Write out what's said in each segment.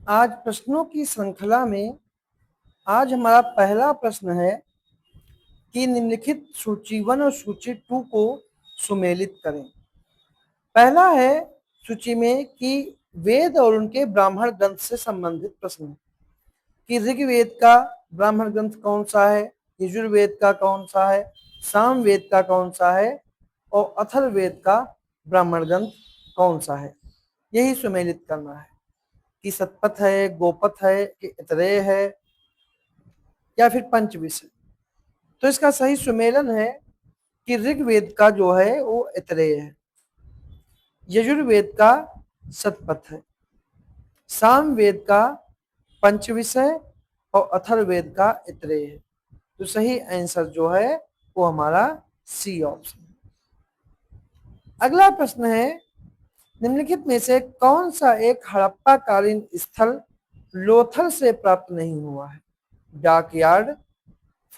आज प्रश्नों की श्रृंखला में आज हमारा पहला प्रश्न है कि निम्नलिखित सूची 1 और सूची 2 को सुमेलित करें। पहला है सूची में कि वेद और उनके ब्राह्मण ग्रंथ से संबंधित प्रश्न कि ऋग्वेद का ब्राह्मण ग्रंथ कौन सा है, यजुर्वेद का कौन सा है, सामवेद का कौन सा है और अथर्ववेद का ब्राह्मण ग्रंथ कौन सा है। यही सुमेलित करना है कि सतपथ है, गोपथ है कि इतरेय है या फिर पंचविश है। तो इसका सही सुमेलन है कि ऋग्वेद का जो है वो इतरेय है, यजुर्वेद का सतपथ है, सामवेद का पंचविश है और अथर्ववेद का इतरेय है। तो सही आंसर जो है वो हमारा सी ऑप्शन है। अगला प्रश्न है निम्नलिखित में से कौन सा एक हड़प्पा कालीन स्थल लोथल से प्राप्त नहीं हुआ है। डाकयार्ड,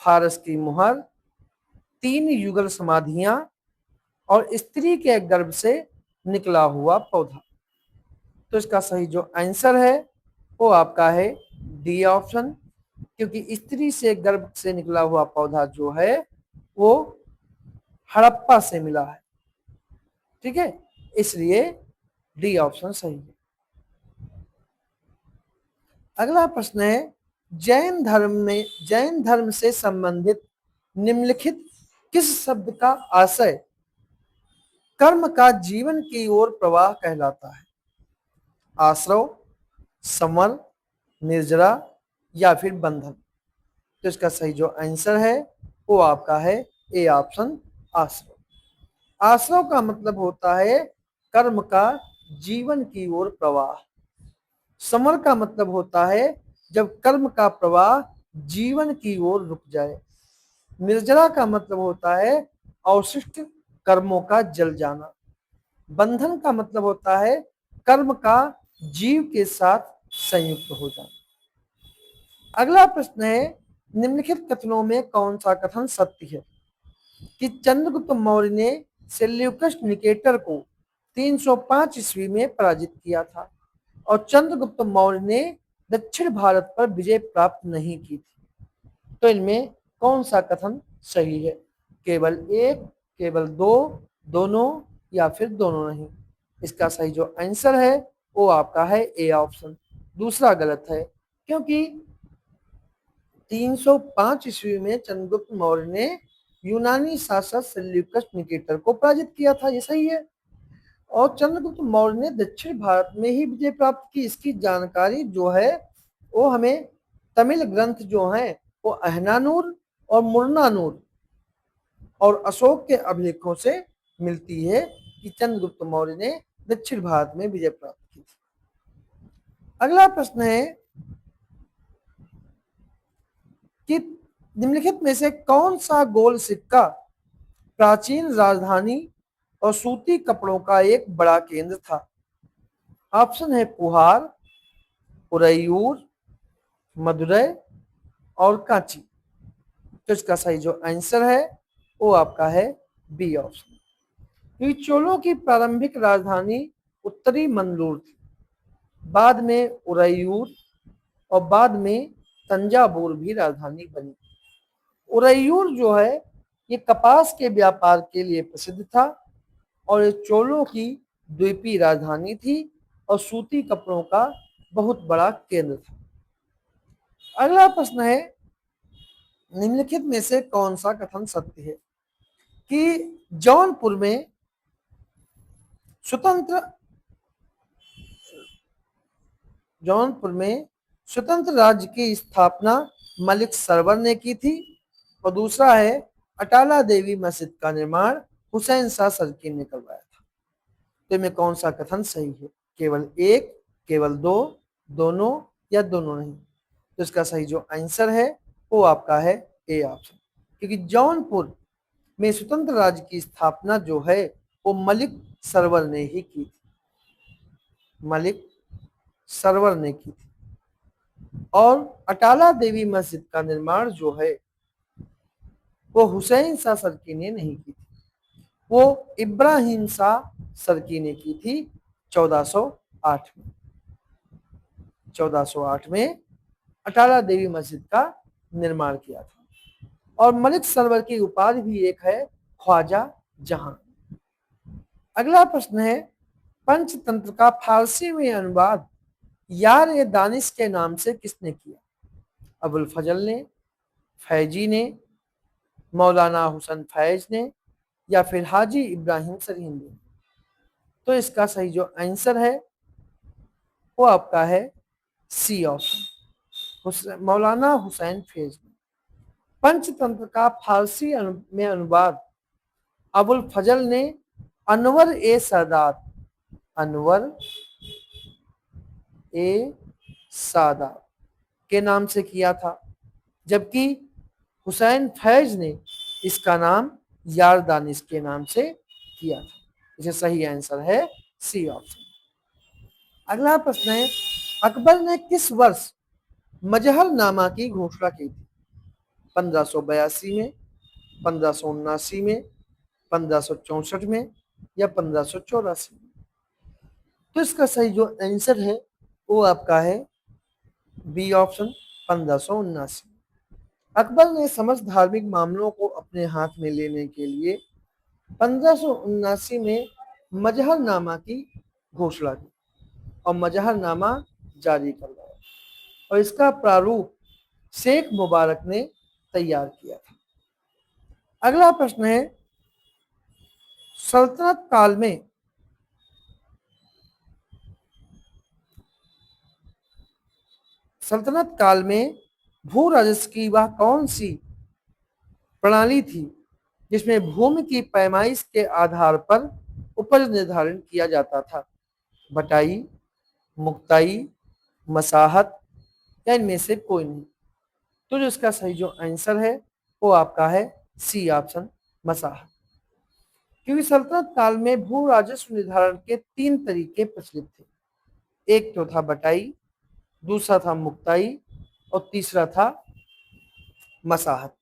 फारस की मुहर, 3 युगल समाधियां और स्त्री के गर्भ से निकला हुआ पौधा। तो इसका सही जो आंसर है वो आपका है डी ऑप्शन, क्योंकि स्त्री से गर्भ से निकला हुआ पौधा जो है वो हड़प्पा से मिला है। ठीक है, इसलिए डी ऑप्शन सही है। अगला प्रश्न है जैन धर्म से संबंधित निम्नलिखित किस शब्द का आशय कर्म का जीवन की ओर प्रवाह कहलाता है। आश्रव, समर, निर्जरा या फिर बंधन। तो इसका सही जो आंसर है वो आपका है ए ऑप्शन, आश्रव। आश्रव का मतलब होता है कर्म का जीवन की ओर प्रवाह। समर का मतलब होता है जब कर्म का प्रवाह जीवन की ओर रुक जाए। निर्जरा का मतलब होता है अवशिष्ट कर्मों का जल जाना। बंधन का मतलब होता है कर्म का जीव के साथ संयुक्त हो जाना। अगला प्रश्न है निम्नलिखित कथनों में कौन सा कथन सत्य है कि चंद्रगुप्त मौर्य ने सेल्यूकस निकेटर को 305 ईस्वी में पराजित किया था और चंद्रगुप्त मौर्य ने दक्षिण भारत पर विजय प्राप्त नहीं की थी। तो इनमें कौन सा कथन सही है। केवल एक, केवल दो, दोनों या फिर दोनों नहीं। इसका सही जो आंसर है वो आपका है ए ऑप्शन, दूसरा गलत है, क्योंकि 305 ईस्वी में चंद्रगुप्त मौर्य ने यूनानी शासक सेल्यूकस निकेटर को पराजित किया था, ये सही है। और चंद्रगुप्त मौर्य ने दक्षिण भारत में ही विजय प्राप्त की, इसकी जानकारी जो है वो हमें तमिल ग्रंथ जो है वो अहनानूर और मुरनानूर और अशोक के अभिलेखों से मिलती है कि चंद्रगुप्त मौर्य ने दक्षिण भारत में विजय प्राप्त की थी। अगला प्रश्न है कि निम्नलिखित में से कौन सा गोल सिक्का प्राचीन राजधानी और सूती कपड़ों का एक बड़ा केंद्र था। ऑप्शन है पुहार, उरैयूर, मदुरै और कांची। तो इसका सही जो आंसर है वो आपका है बी ऑप्शन, क्योंकि चोलों की प्रारंभिक राजधानी उत्तरी मंदलूर थी, बाद में उरैयूर और बाद में तंजावुर भी राजधानी बनी। उरैयूर जो है ये कपास के व्यापार के लिए प्रसिद्ध था और ये चोलों की द्वीपीय राजधानी थी और सूती कपड़ों का बहुत बड़ा केंद्र था। अगला प्रश्न है निम्नलिखित में से कौन सा कथन सत्य है कि जौनपुर में स्वतंत्र राज्य की स्थापना मलिक सरवर ने की थी और दूसरा है अटाला देवी मस्जिद का निर्माण हुसैन शाह सरकी ने करवाया था। तो इनमें कौन सा कथन सही है। केवल एक, केवल दो, दोनों या दोनों नहीं। तो इसका सही जो आंसर है वो आपका है ए ऑप्शन, क्योंकि जौनपुर में स्वतंत्र राज्य की स्थापना जो है वो मलिक सरवर ने ही की थी, मलिक सरवर ने की थी। और अटाला देवी मस्जिद का निर्माण जो है वो हुसैन शाह सरकी ने नहीं की थी, वो इब्राहिम शाह सरकी ने की थी 1408 में। 1408 में अटाला देवी मस्जिद का निर्माण किया था। और मलिक सरवर की उपाधि भी एक है, ख्वाजा जहां। अगला प्रश्न है, पंचतंत्र का फारसी में अनुवाद यार ए दानिश के नाम से किसने किया? अबुल फजल ने, फैजी ने, मौलाना हुसैन फैज ने, या फिर हाजी इब्राहिम सरहिंद ने? तो इसका सही जो आंसर है वो आपका है सी ऑप्शन, मौलाना हुसैन फैज ने। पंचतंत्र का फारसी में अनुवाद अबुल फजल ने अनवर ए सादात, अनवर ए सादात के नाम से किया था, जबकि हुसैन फैज ने इसका नाम यार दानिश के नाम से किया था। इसे सही आंसर है सी ऑप्शन। अगला प्रश्न है, अकबर ने किस वर्ष मजहरनामा की घोषणा की थी? 1582 में, 1579 में, 1564 में, या 1584 में? तो इसका सही जो आंसर है वो आपका है बी ऑप्शन, 1579। अकबर ने समस्त धार्मिक मामलों को अपने हाथ में लेने के लिए 1579 में मजहरनामा की घोषणा की और मजहरनामा जारी करवाया, और इसका प्रारूप शेख मुबारक ने तैयार किया था। अगला प्रश्न है, सल्तनत काल में भू राजस्व की वह कौन सी प्रणाली थी जिसमें भूमि की पैमाइश के आधार पर उपज निर्धारण किया जाता था? बटाई, मुक्ताई, मसाहत, या इनमें से कोई नहीं? तो जो इसका सही जो आंसर है वो आपका है सी ऑप्शन, मसाहत। क्योंकि सल्तनत काल में भू राजस्व निर्धारण के 3 तरीके प्रचलित थे। एक तो था बटाई, दूसरा था मुक्ताई, और तीसरा था मसाहत।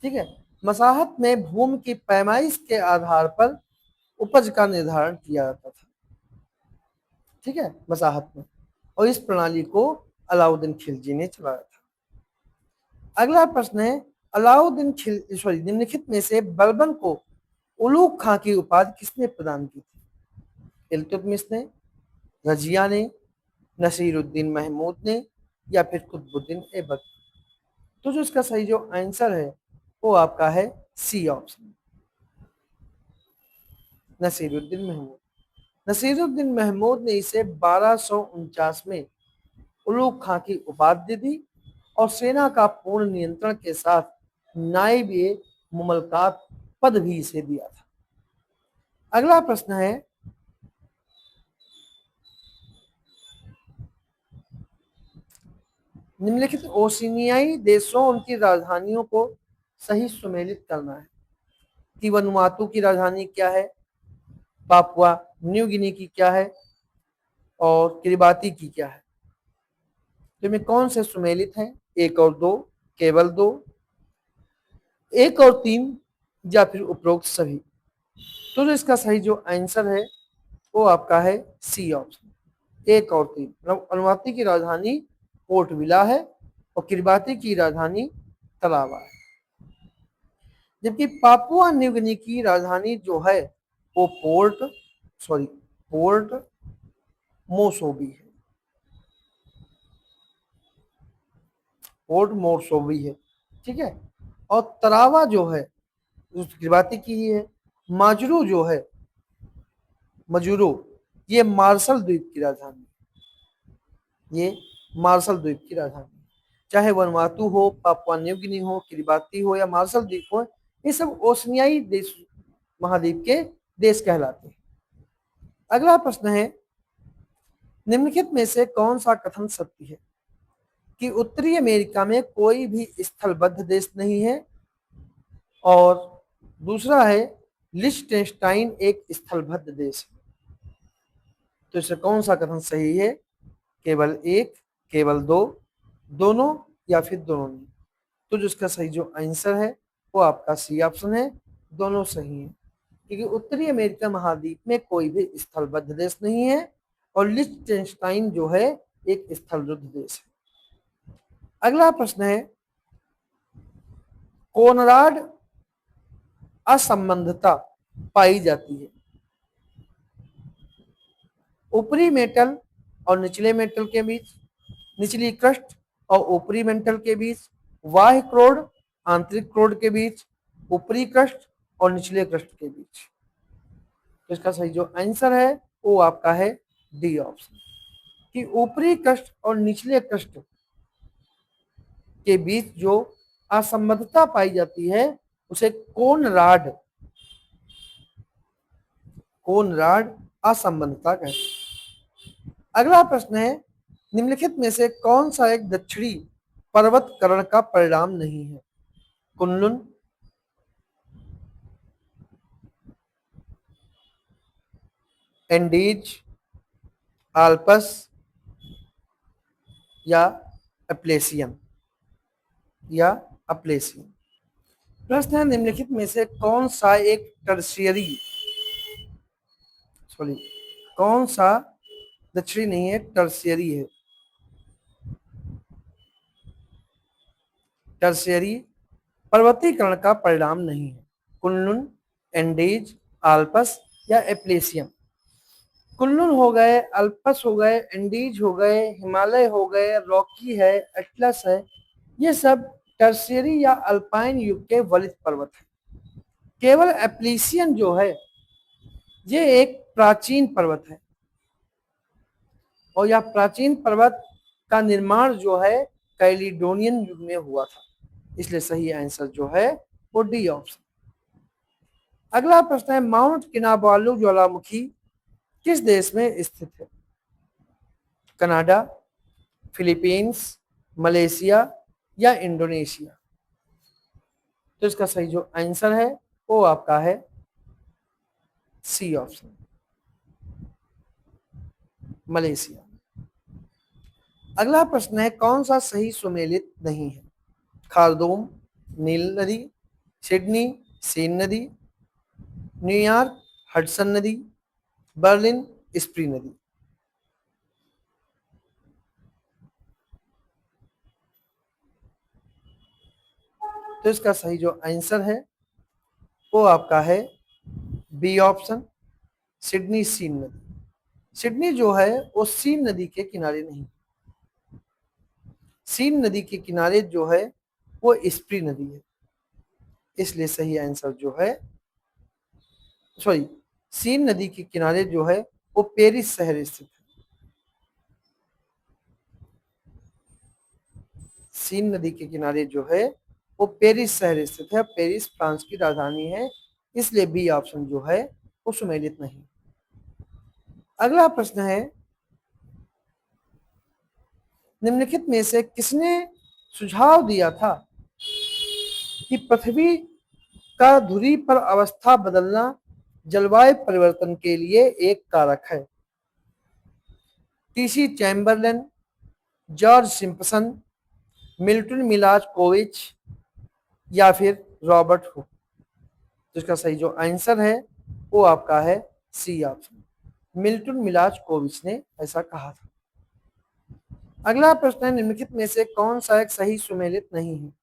ठीक है, मसाहत में भूमि की पैमाइश के आधार पर उपज का निर्धारण किया जाता था। ठीक है, मसाहत में, और इस प्रणाली को अलाउद्दीन खिलजी ने चलाया था। अगला प्रश्न है, निम्नलिखित में से बलबन को उलूग खां की उपाधि किसने प्रदान की थी? इल्तुतमिश ने, रजिया ने, नसीरुद्दीन महमूद ने, या फिर कुतुबुद्दीन ऐबक? तो जो इसका सही जो आंसर है वो आपका है सी ऑप्शन, नसीरुद्दीन महमूद। नसीरुद्दीन महमूद ने इसे 1249 में उलूग खां की उपाधि दी और सेना का पूर्ण नियंत्रण के साथ नायब मुमलकात पद भी इसे दिया था। अगला प्रश्न है, निम्नलिखित ओशिनियाई देशों उनकी राजधानियों को सही सुमेलित करना है कि वनुआतू की राजधानी क्या है, पापुआ न्यू गिनी की क्या है, और किरिबाती की क्या है? तो इनमें कौन से सुमेलित हैं? 1 और 2, केवल 2, 1 और 3, या फिर उपरोक्त सभी? तो जो इसका सही जो आंसर है वो आपका है सी ऑप्शन, 1 और 3। मतलब वनुआतू की राजधानी पोर्ट विला है और किरिबाती की राजधानी तलावा है, जबकि पापुआ न्यू गिनी की राजधानी जो है वो पोर्ट मोरसोबी है, पोर्ट मोरसोबी है। ठीक है, और तरावा जो है उस किरिबाती की ही है। माजरू जो है, मजूरो, ये मार्शल द्वीप की राजधानी, ये मार्शल द्वीप की राजधानी। चाहे वनुआतू हो, पापुआ न्यू गिनी हो, किरिबाती हो, या मार्शल द्वीप हो, ये सब ओशनियाई देश महाद्वीप के देश कहलाते हैं। अगला प्रश्न है, निम्नलिखित में से कौन सा कथन सत्य है कि उत्तरी अमेरिका में कोई भी स्थलबद्ध देश नहीं है? और दूसरा है, लिechtenstein एक स्थलबद्ध देश है। तो इससे कौन सा कथन सही है? केवल 1, केवल 2, दोनों, या फिर दोनों नहीं? तो जो इसका सही जो आंसर है वो आपका सी ऑप्शन है, दोनों सही है। क्योंकि उत्तरी अमेरिका महाद्वीप में कोई भी स्थलबद्ध देश नहीं है और लिechtenstein जो है एक स्थलरुद्ध देश है। अगला प्रश्न है, कोनराड असंबंधता पाई जाती है ऊपरी मेटल और निचले मेटल के बीच, निचली क्रस्ट और ऊपरी मेटल के बीच, बाह्य क्रोड आंतरिक क्रोड के बीच, ऊपरी क्रस्ट और निचले क्रस्ट के बीच। तो इसका सही जो आंसर है वो आपका है डी ऑप्शन, कि ऊपरी क्रस्ट और निचले क्रस्ट के बीच जो असंबद्धता पाई जाती है उसे कोनराड असंबद्धता कहते हैं। अगला प्रश्न है, निम्नलिखित में से कौन सा एक दक्षिणी पर्वतकरण का परिणाम नहीं है? कुनलुन, एंडीज, आल्पस या अप्लेसियन प्रश्न है, निम्नलिखित में से कौन सा दक्षिणी नहीं है, टर्शियरी है? टर्शियरी पर्वतीकरण का परिणाम नहीं है। कुनलुन, एंडीज, आल्पस या एप्लेसियन। कुनलुन हो गए, अल्पस हो गए, एंडीज हो गए, हिमालय हो गए, रॉकी है, एटलस है, ये सब टर्शियरी या अल्पाइन युग के वलित पर्वत है। केवल एप्लेसियन जो है ये एक प्राचीन पर्वत है और यह प्राचीन पर्वत का निर्माण जो है कैलिडोनियन युग में हुआ था, इसलिए सही आंसर जो है वो डी ऑप्शन। अगला प्रश्न है, माउंट किनाबालू ज्वालामुखी किस देश में स्थित है? कनाडा, फिलीपींस, मलेशिया या इंडोनेशिया। तो इसका सही जो आंसर है वो आपका है सी ऑप्शन, मलेशिया। अगला प्रश्न है, कौन सा सही सुमेलित नहीं है? खारदूम, नील नदी, सिडनी, सीन नदी, न्यूयॉर्क, हडसन नदी, बर्लिन, स्प्री नदी। तो इसका सही जो आंसर है वो आपका है बी ऑप्शन, सिडनी सीन नदी। सिडनी जो है वो सीन नदी के किनारे नहीं, सीन नदी के किनारे जो है वो स्प्री नदी है, इसलिए सही आंसर जो है सीन नदी के किनारे जो है वो पेरिस शहर स्थित है। सीन नदी के किनारे जो है वो पेरिस शहर स्थित है, पेरिस फ्रांस की राजधानी है, इसलिए बी ऑप्शन जो है वो सुमेलित नहीं। अगला प्रश्न है, निम्नलिखित में से किसने सुझाव दिया था कि पृथ्वी का धुरी पर अवस्था बदलना जलवायु परिवर्तन के लिए एक कारक है? TC Chamberlin, George Simpson, Milton Milankovitch या फिर रॉबर्ट हुक। तो इसका सही जो आंसर है वो आपका है सी ऑप्शन, मिल्टन मिलाज-कोविच ने ऐसा कहा था। अगला प्रश्न है, निम्नलिखित में से कौन सा एक सही सुमेलित नहीं है?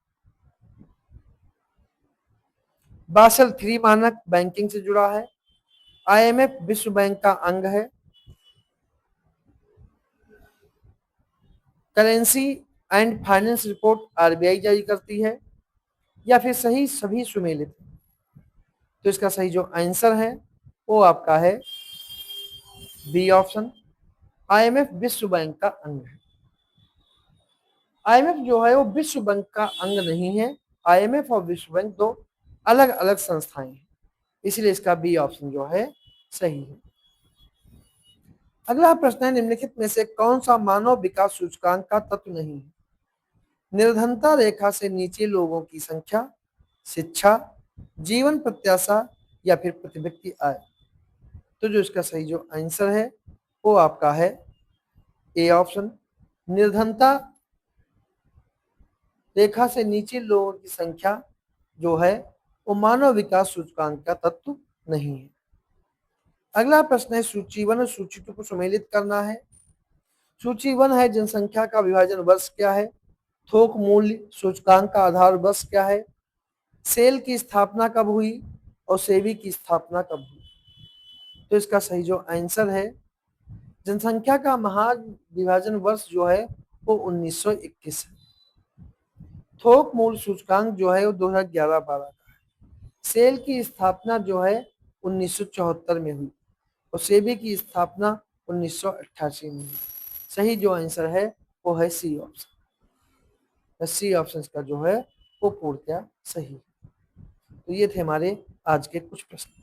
बासल 3 मानक बैंकिंग से जुड़ा है, आईएमएफ विश्व बैंक का अंग है, currency and finance report RBI जारी करती है, या फिर सही सभी सुमेलित है। तो इसका सही जो आंसर है वो आपका है बी ऑप्शन, आईएमएफ विश्व बैंक का अंग है। आईएमएफ जो है वो विश्व बैंक का अंग नहीं है, आईएमएफ और विश्व बैंक दो अलग अलग संस्थाएं हैं, इसलिए इसका बी ऑप्शन जो है सही है। अगला प्रश्न है, निम्नलिखित में से कौन सा मानव विकास सूचकांक का तत्व नहीं है? निर्धनता रेखा से नीचे लोगों की संख्या, शिक्षा, जीवन प्रत्याशा या फिर प्रति व्यक्ति आय। तो जो इसका सही जो आंसर है वो आपका है ए ऑप्शन, निर्धनता रेखा से नीचे लोगों की संख्या जो है वो मानव विकास सूचकांक का तत्व नहीं है। अगला प्रश्न है सूची 1 और सूची 2 को सम्मिलित करना है। सूची 1 है जनसंख्या का विभाजन वर्ष क्या है, थोक मूल्य सूचकांक का आधार वर्ष क्या है, सेल की स्थापना कब हुई और सेबी की स्थापना कब हुई। तो इसका सही जो आंसर है, जनसंख्या का महाविभाजन वर्ष जो है वो 1921 है। थोक मूल्य सूचकांक जो है वो 2011-12 का है। सेल की स्थापना जो है 1974 में हुई और सेबी की स्थापना 1988 में हुई। सही जो आंसर है वो है सी ऑप्शन। सी ऑप्शन का जो है वो पूर्णतया सही है। तो ये थे हमारे आज के कुछ प्रश्न।